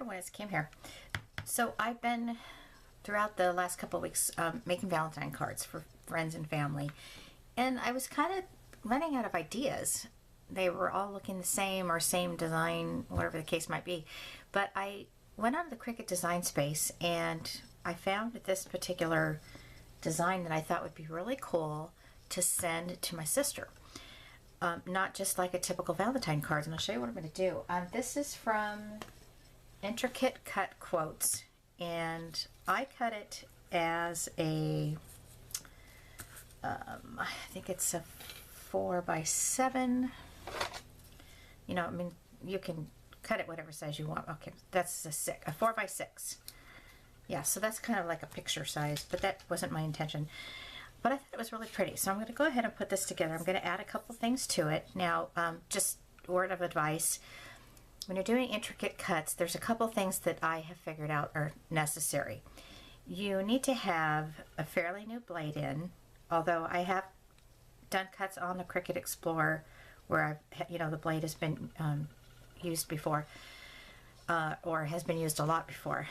everyone, it's Kim here. So I've been, throughout the last couple of weeks, making Valentine cards for friends and family, and I was kind of running out of ideas. They were all looking the same, or same design, whatever the case might be. But I went on to the Cricut Design Space, and I found this particular design that I thought would be really cool to send to my sister. Not just like a typical Valentine card, and I'll show you what I'm going to do. This is from Intricate Cut Quotes, and I cut it as a I think it's a 4x7. You know, I mean, you can cut it whatever size you want. Okay, that's a 4x6. Yeah, so that's kind of like a picture size, but that wasn't my intention. But I thought it was really pretty, so I'm going to go ahead and put this together. I'm going to add a couple things to it. Now, just word of advice. When you're doing intricate cuts, there's a couple things that I have figured out are necessary. You need to have a fairly new blade in, although I have done cuts on the Cricut Explorer where the blade has been used before, or has been used a lot before.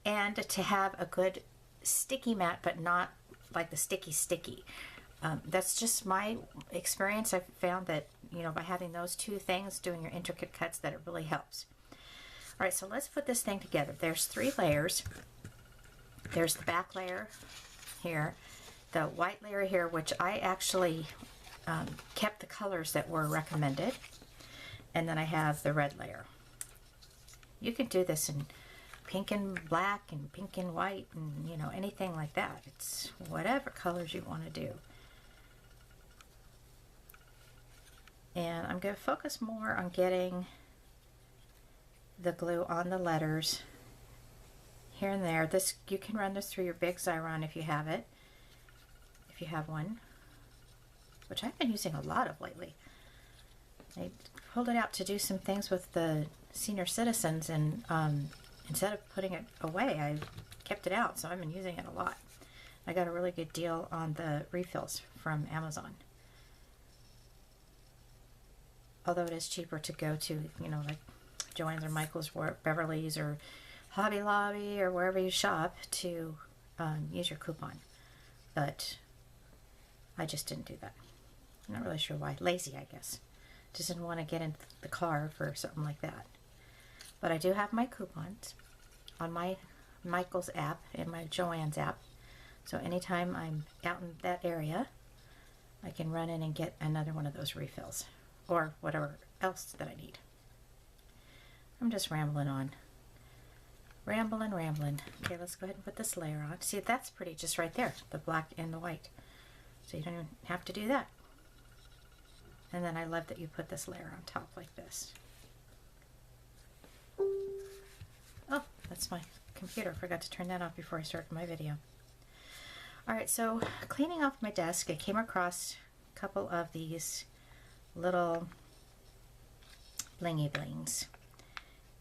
And to have a good sticky mat, but not like the sticky. That's just my experience. I've found that, by having those two things, doing your intricate cuts, that it really helps. All right, so let's put this thing together. There's 3 layers. There's the back layer here, the white layer here, which I actually kept the colors that were recommended, and then I have the red layer. You can do this in pink and black and pink and white and anything like that. It's whatever colors you want to do. And I'm going to focus more on getting the glue on the letters here and there. This, you can run this through your big Xyron if you have it, if you have one, which I've been using a lot of lately. I pulled it out to do some things with the senior citizens, and instead of putting it away, I kept it out, so I've been using it a lot. I got a really good deal on the refills from Amazon. Although it is cheaper to go to, like Joann's or Michael's or Beverly's or Hobby Lobby or wherever you shop to use your coupon. But I just didn't do that. I'm not really sure why. Lazy, I guess. Just didn't want to get in the car for something like that. But I do have my coupons on my Michael's app and my Joann's app. So anytime I'm out in that area, I can run in and get another one of those refills, or whatever else that I need. I'm just rambling on. Rambling. Okay, let's go ahead and put this layer on. See, that's pretty just right there, the black and the white. So you don't even have to do that. And then I love that you put this layer on top like this. Oh, that's my computer. I forgot to turn that off before I started my video. Alright, so cleaning off my desk, I came across a couple of these little blingy blings,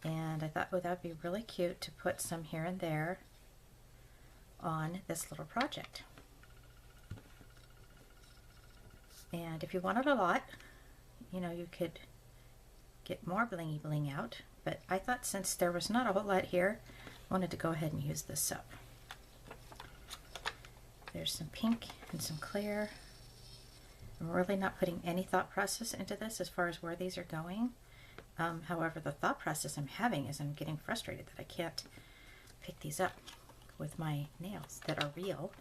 and I thought, that would be really cute to put some here and there on this little project. And if you wanted a lot, you could get more blingy bling out, but I thought since there was not a whole lot here, I wanted to go ahead and use this up. There's some pink and some clear. I'm really not putting any thought process into this as far as where these are going. However, the thought process I'm having is I'm getting frustrated that I can't pick these up with my nails that are real.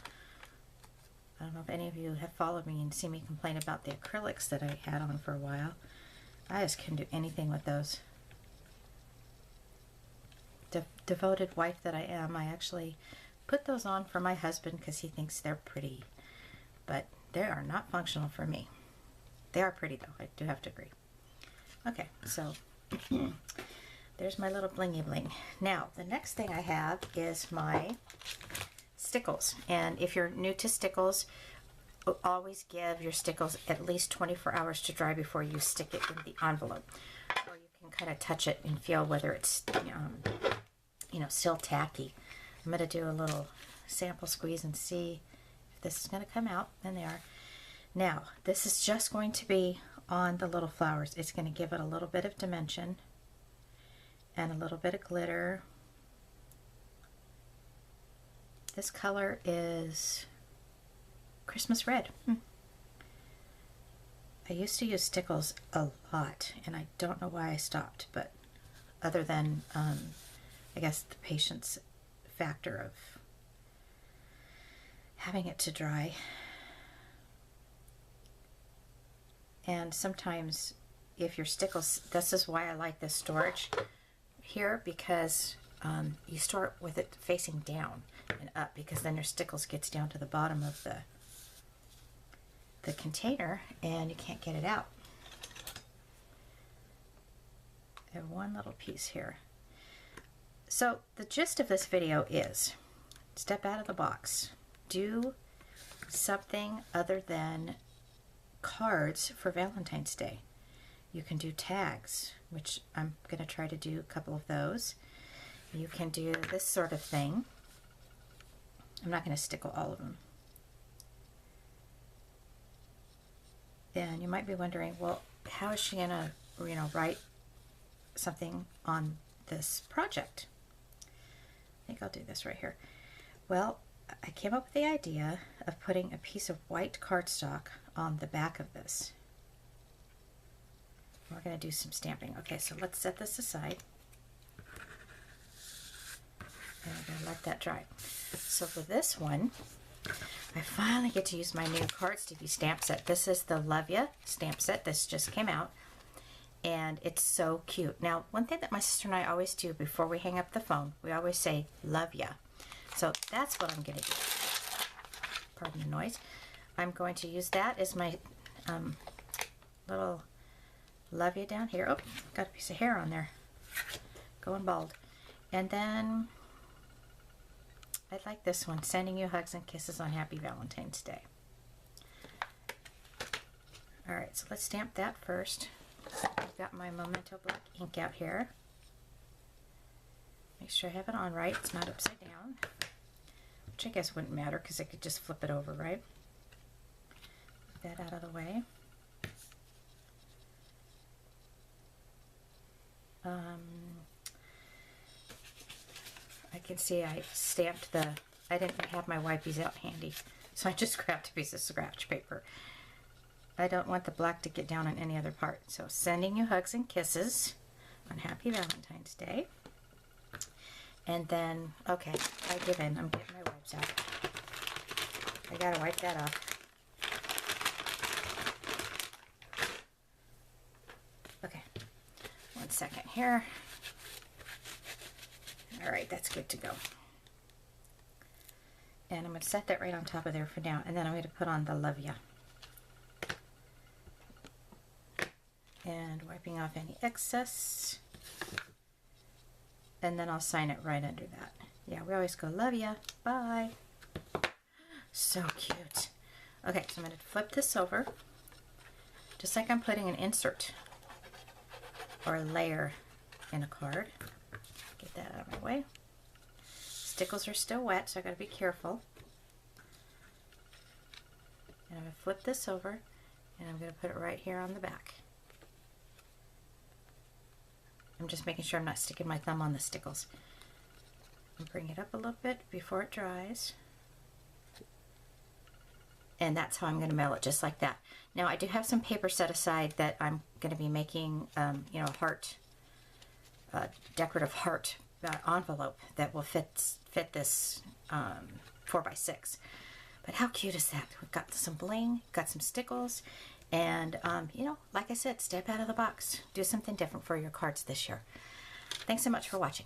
I don't know if any of you have followed me and seen me complain about the acrylics that I had on for a while. I just couldn't do anything with those. Devoted wife that I am, I actually put those on for my husband because he thinks they're pretty, but they are not functional for me. They are pretty though, I do have to agree. Okay, so there's my little blingy bling. Now, the next thing I have is my stickles. And if you're new to stickles, always give your stickles at least 24 hours to dry before you stick it in the envelope. Or you can kind of touch it and feel whether it's still tacky. I'm going to do a little sample squeeze and see if this is going to come out, and they are. Now, this is just going to be on the little flowers. It's going to give it a little bit of dimension, and a little bit of glitter. This color is Christmas red. I used to use stickles a lot, and I don't know why I stopped, but other than, I guess, the patience factor of having it to dry. And sometimes if your stickles, this is why I like this storage here, because you store it with it facing down and up, because then your stickles gets down to the bottom of the container and you can't get it out. I have one little piece here. So the gist of this video is step out of the box. Do something other than cards for Valentine's Day. You can do tags, which I'm going to try to do a couple of those. You can do this sort of thing. I'm not going to stickle all of them. And you might be wondering, well, how is she going to, write something on this project? I think I'll do this right here. Well, I came up with the idea of putting a piece of white cardstock on the back of this. We're going to do some stamping. Okay, so let's set this aside. And I'm going to let that dry. So for this one, I finally get to use my new Card Sticky stamp set. This is the Love Ya stamp set. This just came out. And it's so cute. Now, one thing that my sister and I always do before we hang up the phone, we always say, love ya. So that's what I'm going to do. Pardon the noise. I'm going to use that as my little love ya down here. Oh, got a piece of hair on there. Going bald. And then I like this one, sending you hugs and kisses on Happy Valentine's Day. All right, so let's stamp that first. I've got my Memento black ink out here. Make sure I have it on right. It's not upside down, which I guess wouldn't matter because I could just flip it over, right? Get that out of the way. I can see I stamped I didn't have my wipes out handy, so I just grabbed a piece of scratch paper. I don't want the black to get down on any other part. So sending you hugs and kisses on Happy Valentine's Day. And then, okay, I give in. I'm getting my wipes out. I gotta wipe that off. Okay, 1 second here. All right, that's good to go. And I'm going to set that right on top of there for now. And then I'm going to put on the Love Ya. And wiping off any excess. And then I'll sign it right under that. Yeah, we always go, love ya, bye. So cute. Okay, so I'm going to flip this over. Just like I'm putting an insert or a layer in a card. Get that out of my way. Stickles are still wet, so I gotta be careful. And I'm gonna flip this over, and I'm gonna put it right here on the back. I'm just making sure I'm not sticking my thumb on the stickles. And bring it up a little bit before it dries. And that's how I'm going to mail it, just like that. Now I do have some paper set aside that I'm going to be making, heart, decorative heart envelope that will fit this 4x6. But how cute is that? We've got some bling, got some stickles, and like I said, step out of the box. Do something different for your cards this year. Thanks so much for watching.